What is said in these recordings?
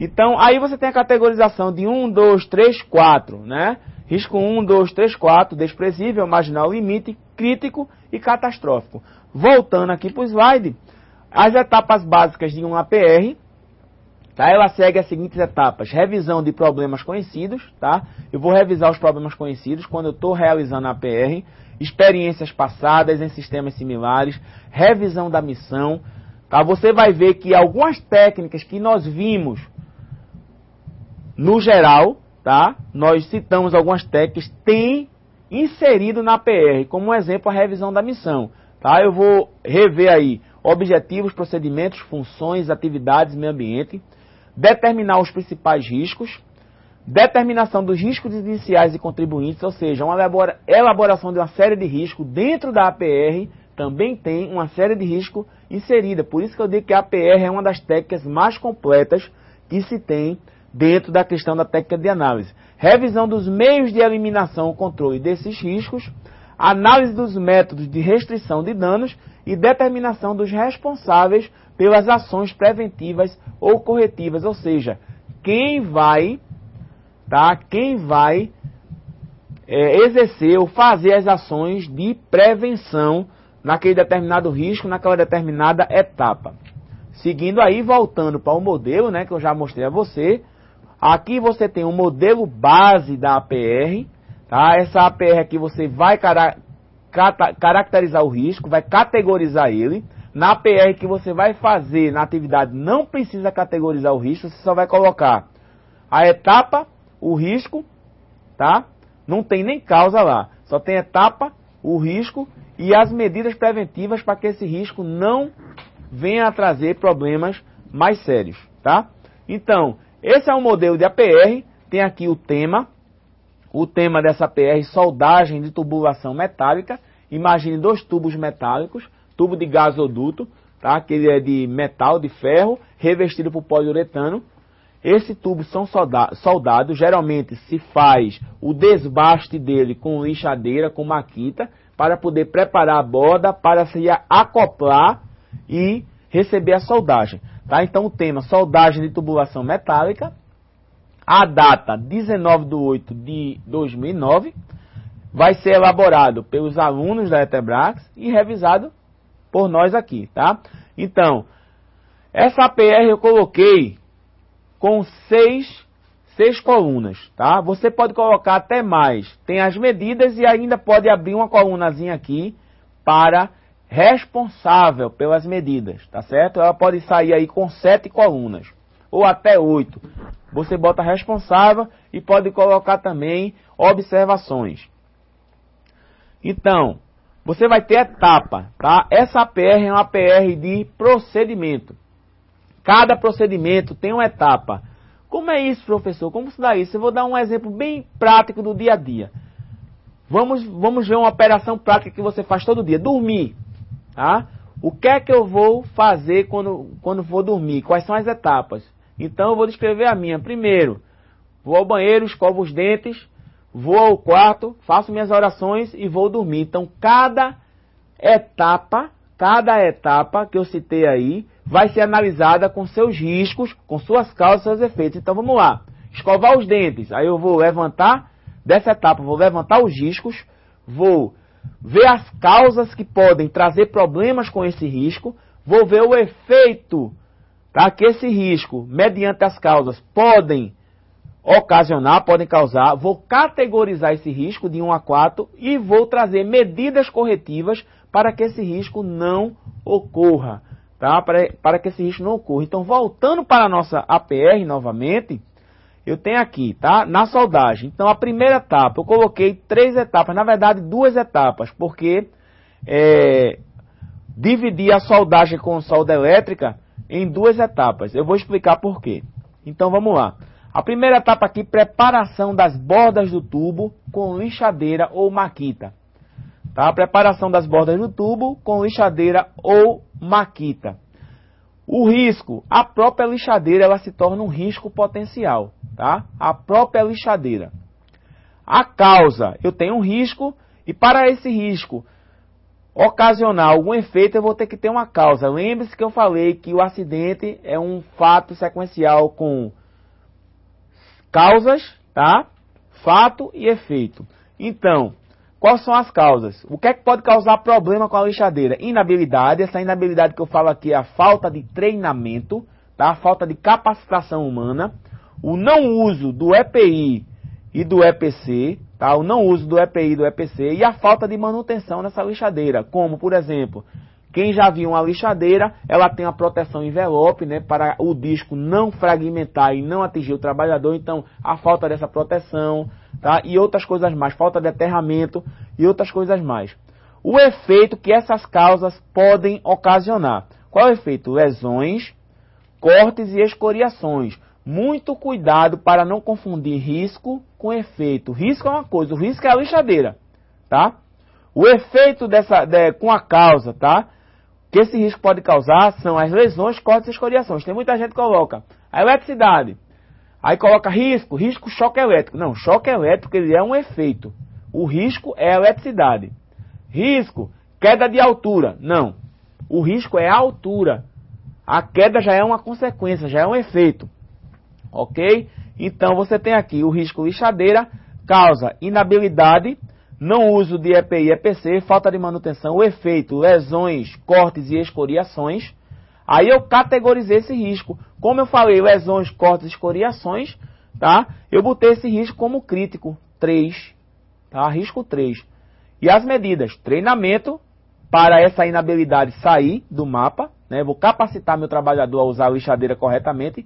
Então, aí você tem a categorização de 1, 2, 3, 4, né? Risco 1, 2, 3, 4, desprezível, marginal, limite, crítico e catastrófico. Voltando aqui para o slide, as etapas básicas de um APR, tá? Ela segue as seguintes etapas: revisão de problemas conhecidos, tá? Eu vou revisar os problemas conhecidos quando eu estou realizando a APR, experiências passadas em sistemas similares, revisão da missão, tá? Você vai ver que algumas técnicas que nós vimos no geral, tá? Nós citamos algumas técnicas, tem inserido na APR, como um exemplo a revisão da missão, tá? Eu vou rever aí objetivos, procedimentos, funções, atividades, meio ambiente, determinar os principais riscos, determinação dos riscos iniciais e contribuintes, ou seja, uma elaboração de uma série de riscos dentro da APR, também tem uma série de riscos inserida. Por isso que eu digo que a APR é uma das técnicas mais completas que se tem dentro da questão da técnica de análise. Revisão dos meios de eliminação ou controle desses riscos, análise dos métodos de restrição de danos e determinação dos responsáveis pelas ações preventivas ou corretivas, ou seja, quem vai exercer ou fazer as ações de prevenção naquele determinado risco, naquela determinada etapa. Seguindo aí, voltando para o modelo, né, que eu já mostrei a você, aqui você tem um modelo base da APR, tá? Essa APR aqui você vai caracterizar o risco, vai categorizar ele. Na APR que você vai fazer na atividade não precisa categorizar o risco, você só vai colocar a etapa, o risco, tá? Não tem nem causa lá, só tem etapa, o risco e as medidas preventivas para que esse risco não venha a trazer problemas mais sérios, tá? Então, esse é um modelo de APR, tem aqui o tema dessa APR, soldagem de tubulação metálica. Imagine 2 tubos metálicos, tubo de gasoduto, tá? Que ele é de metal, de ferro, revestido por poliuretano. Esses tubos são soldados, geralmente se faz o desbaste dele com lixadeira, com maquita, para poder preparar a borda para se acoplar e receber a soldagem. Tá? Então o tema, soldagem de tubulação metálica, a data 19/8/2009, vai ser elaborado pelos alunos da Etebrax e revisado por nós aqui, tá? Então, essa APR eu coloquei com 6 colunas, tá? Você pode colocar até mais. Tem as medidas e ainda pode abrir uma colunazinha aqui para responsável pelas medidas, tá certo? Ela pode sair aí com 7 colunas ou até 8. Você bota responsável e pode colocar também observações. Então, você vai ter etapa, tá? Essa APR é uma APR de procedimento. Cada procedimento tem uma etapa. Como é isso, professor? Como se dá isso? Eu vou dar um exemplo bem prático do dia a dia. Vamos ver uma operação prática que você faz todo dia. Dormir, tá? O que é que eu vou fazer quando for dormir? Quais são as etapas? Então, eu vou descrever a minha. Primeiro, vou ao banheiro, escovo os dentes, vou ao quarto, faço minhas orações e vou dormir. Então, cada etapa que eu citei aí vai ser analisada com seus riscos, com suas causas, seus efeitos. Então, vamos lá. Escovar os dentes. Aí eu vou levantar, dessa etapa, vou levantar os riscos, vou ver as causas que podem trazer problemas com esse risco, vou ver o efeito, tá, que esse risco, mediante as causas, podem ocasionar, podem causar, vou categorizar esse risco de 1 a 4 e vou trazer medidas corretivas para que esse risco não ocorra, tá? Para que esse risco não ocorra. Então, voltando para a nossa APR novamente, eu tenho aqui, tá? Na soldagem. Então, a primeira etapa, eu coloquei 3 etapas, na verdade 2 etapas, porque dividi a soldagem com solda elétrica em 2 etapas. Eu vou explicar por quê. Então, vamos lá. A primeira etapa aqui, preparação das bordas do tubo com lixadeira ou maquita. Tá? Preparação das bordas do tubo com lixadeira ou maquita. O risco, a própria lixadeira, ela se torna um risco potencial. Tá? A própria lixadeira. A causa, eu tenho um risco e para esse risco ocasionar algum efeito, eu vou ter que ter uma causa. Lembre-se que eu falei que o acidente é um fato sequencial com causas, tá? Fato e efeito. Então, quais são as causas? O que é que pode causar problema com a lixadeira? Inabilidade. Essa inabilidade que eu falo aqui é a falta de treinamento, tá? A falta de capacitação humana. O não uso do EPI e do EPC, tá? O não uso do EPI e do EPC e a falta de manutenção nessa lixadeira. Como, por exemplo, quem já viu uma lixadeira, ela tem a proteção envelope, né, para o disco não fragmentar e não atingir o trabalhador. Então, a falta dessa proteção, tá? E outras coisas mais, falta de aterramento e outras coisas mais. O efeito que essas causas podem ocasionar. Qual é o efeito? Lesões, cortes e escoriações. Muito cuidado para não confundir risco com efeito. Risco é uma coisa, o risco é a lixadeira, tá? O efeito com a causa, tá? Que esse risco pode causar são as lesões, cortes e escoriações. Tem muita gente que coloca a eletricidade, aí coloca risco choque elétrico. Não, choque elétrico ele é um efeito. O risco é a eletricidade. Risco, queda de altura. Não, o risco é a altura. A queda já é uma consequência, já é um efeito. Ok? Então você tem aqui o risco lixadeira, causa inabilidade, não uso de EPI e EPC, falta de manutenção, o efeito, lesões, cortes e escoriações. Aí eu categorizei esse risco. Como eu falei, lesões, cortes e escoriações, tá? Eu botei esse risco como crítico, 3, tá? Risco 3. E as medidas, treinamento para essa inabilidade sair do mapa, né? Vou capacitar meu trabalhador a usar a lixadeira corretamente.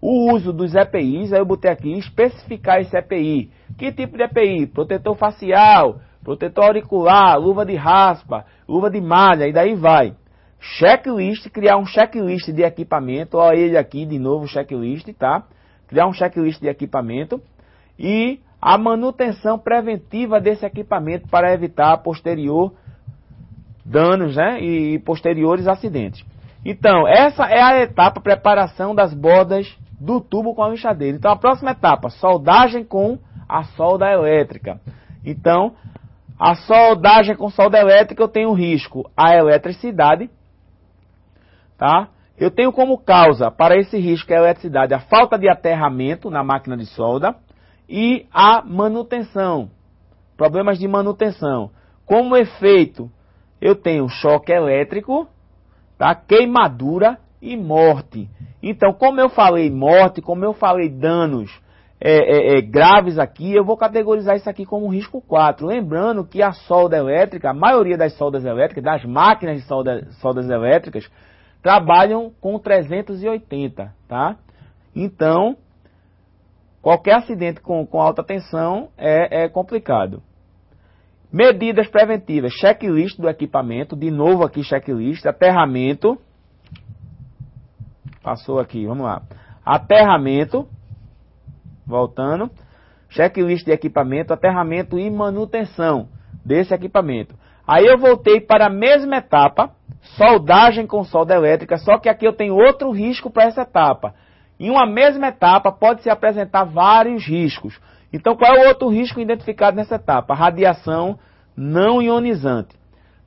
O uso dos EPIs, aí eu botei aqui, especificar esse EPI. Que tipo de EPI? Protetor facial, protetor auricular, luva de raspa, luva de malha, e daí vai. Checklist, criar um checklist de equipamento, olha ele aqui de novo, checklist, tá? Criar um checklist de equipamento e a manutenção preventiva desse equipamento para evitar posterior danos, né? E posteriores acidentes. Então, essa é a etapa preparação das bordas do tubo com a lixadeira. Então, a próxima etapa, soldagem com a solda elétrica. Então, a soldagem com solda elétrica eu tenho risco a eletricidade, tá? Eu tenho como causa para esse risco a eletricidade a falta de aterramento na máquina de solda e a manutenção, problemas de manutenção. Como efeito, eu tenho choque elétrico, tá? Queimadura e morte. Então, como eu falei morte, como eu falei danos graves aqui, eu vou categorizar isso aqui como risco 4. Lembrando que a solda elétrica, a maioria das soldas elétricas, das máquinas de soldas elétricas, trabalham com 380, tá? Então, qualquer acidente com alta tensão é complicado. Medidas preventivas, checklist do equipamento, de novo aqui checklist, aterramento, passou aqui, vamos lá, aterramento, voltando, checklist de equipamento, aterramento e manutenção desse equipamento. Aí eu voltei para a mesma etapa, soldagem com solda elétrica, só que aqui eu tenho outro risco para essa etapa. Em uma mesma etapa pode se apresentar vários riscos. Então, qual é o outro risco identificado nessa etapa? Radiação não ionizante.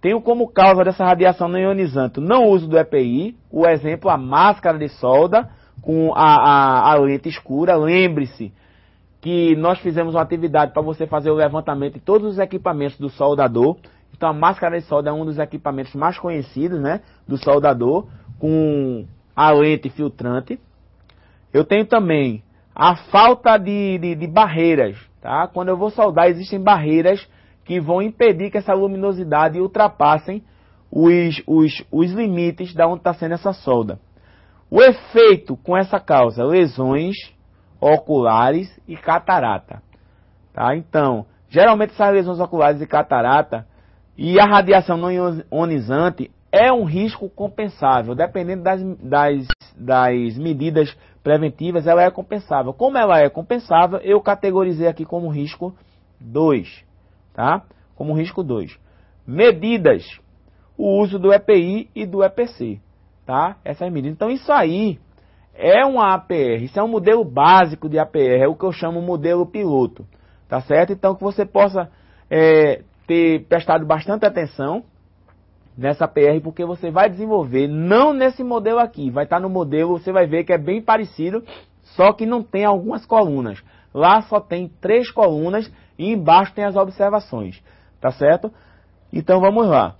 Tenho como causa dessa radiação não ionizante o não uso do EPI, o exemplo, a máscara de solda com a lente escura. Lembre-se que nós fizemos uma atividade para você fazer o levantamento de todos os equipamentos do soldador. Então, a máscara de solda é um dos equipamentos mais conhecidos, né, do soldador, com a lente filtrante. Eu tenho também a falta de barreiras, tá? Quando eu vou soldar, existem barreiras que vão impedir que essa luminosidade ultrapassem os limites de onde está sendo essa solda. O efeito com essa causa, lesões oculares e catarata, tá? Então, geralmente essas lesões oculares e catarata e a radiação não ionizante é um risco compensável, dependendo das medidas preventivas, ela é compensável. Como ela é compensável, eu categorizei aqui como risco 2, tá? Como risco 2. Medidas, o uso do EPI e do EPC, tá? Essas medidas. Então, isso aí é uma APR, isso é um modelo básico de APR, é o que eu chamo modelo piloto, tá certo? Então, que você possa ter prestado bastante atenção nessa PR, porque você vai desenvolver, não nesse modelo aqui, vai estar no modelo, você vai ver que é bem parecido, só que não tem algumas colunas. Lá só tem 3 colunas e embaixo tem as observações, tá certo? Então vamos lá.